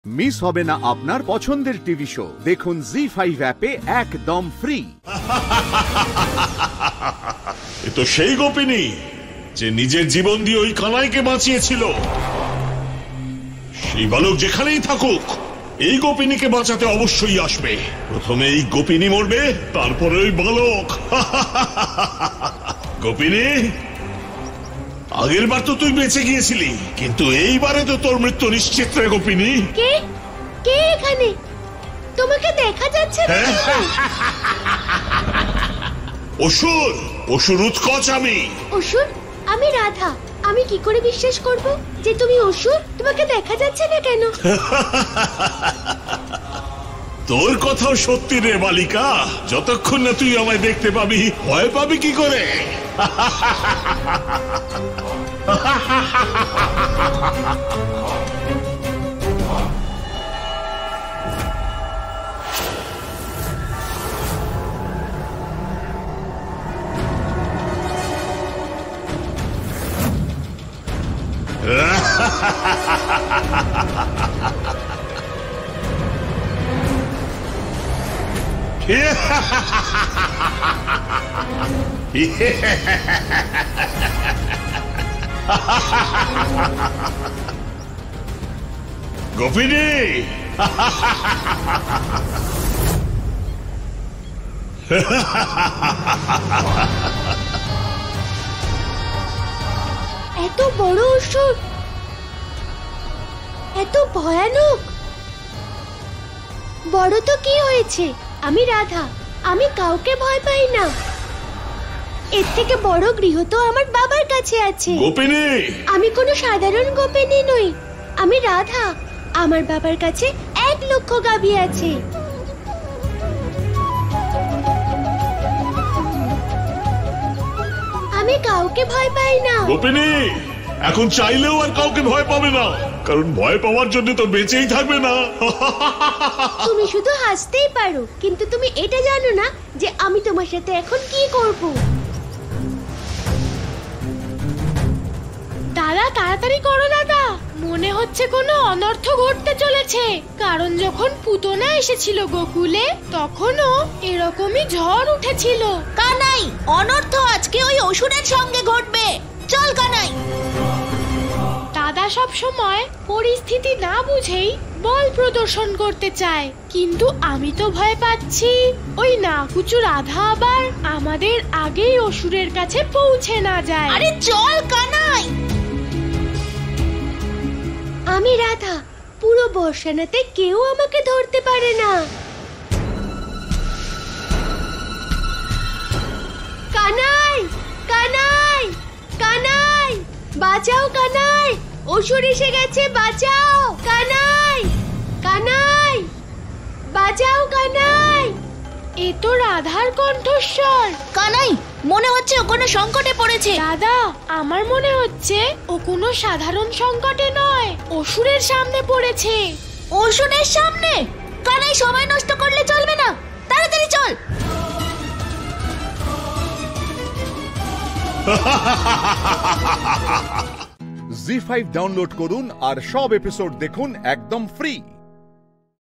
Miss হবে না আপনার পছন্দের টিভি শো। দেখুন জি5 অ্যাপে একদম ফ্রি। এ তো সেই গোপিনী যে নিজের জীবন দিয়ে ওই কানাইকে বাঁচিয়েছিল। সেই বালক যেখানেই থাকুক এই গোপিনীকে বাঁচাতে অবশ্যই আসবে। প্রথমে এই গোপিনী মরবে, তারপরে ওই বালক। গোপিনী, আগের বার তো তুই বেঁচে গিয়েছিলি, কিন্তু এইবারে তো তোর মৃত্যু নিশ্চিত রে গোপিনী। কে কে এখানে? তোমাকে দেখা যাচ্ছে না। অসুর, অসুর উৎকচ আমি। অসুর? আমি রাধা। আমি কি করে বিশ্বাস করব যে তুমি অসুর? তোমাকে দেখা যাচ্ছে না কেন? তোর কথাও সত্যি রে বালিকা। যতক্ষণ না তুই আমায় দেখতে পাবি, ভয় পাবি কি করে? গোপিনী, এত বড় অসুর, এত ভয়ানক। বড় তো কি হয়েছে? আমি রাধা, আমি কাউকে ভয় পাই না। এর থেকে বড় গৃহ তো আমার বাবার কাছে আছে। গোপিনী, আমি কোনো সাধারণ গোপিনী নই, আমি রাধা। আমার বাবার কাছে 1 লক্ষ গাভী আছে। আমি কাউকে ভয় পাই না। গোপিনী, এখন চাইলেও আর কাউকে ভয় পাবে না, কারণ ভয় পাওয়ার জন্য তো বেঁচেই থাকবে না। তুমি শুধু হাসতেই পারো, কিন্তু তুমি এটা জানো না যে আমি তোমার সাথে এখন কি করব। দাদা, তাড়াতাড়ি করো দাদা, মনে হচ্ছে কোনো অনর্থ ঘটতে চলেছে। কারণ যখন পুতনা এসেছিল গোকুলে, তখনও এরকমই ঝড় উঠেছিল। কানাই, অনর্থ আজকে ওই অসুরের সঙ্গে ঘটবে। চল কানাই। দাদা সব সময় পরিস্থিতি না বুঝেই বল প্রদর্শন করতে চায়, কিন্তু আমি তো ভয় পাচ্ছি ওই নাকুচু রাধা আবার আমাদের আগেই অসুরের কাছে পৌঁছে না যায়। আরে চল কানাই। আমি রাধা, পুরো বর্ষানাতে কেউ আমাকে ধরতে পারে না। কানাই, কানাই, কানাই, বাঁচাও কানাই, অসুর এসে গেছে, বাঁচাও কানাই, কানাই, বাঁচাও কানাই। এ তো রাধার কণ্ঠস্বর। কানাই, মনে হচ্ছে ও কোনো সংকটে পড়েছে। দাদা, আমার মনে হচ্ছে ও কোনো সাধারণ সংকটে নয়, অসুরের সামনে পড়েছে। অসুরের সামনে? কানাই, সময় নষ্ট করলে চলবে না, তাড়াতাড়ি চল। জি5 ডাউনলোড করুন আর সব এপিসোড দেখুন একদম ফ্রি।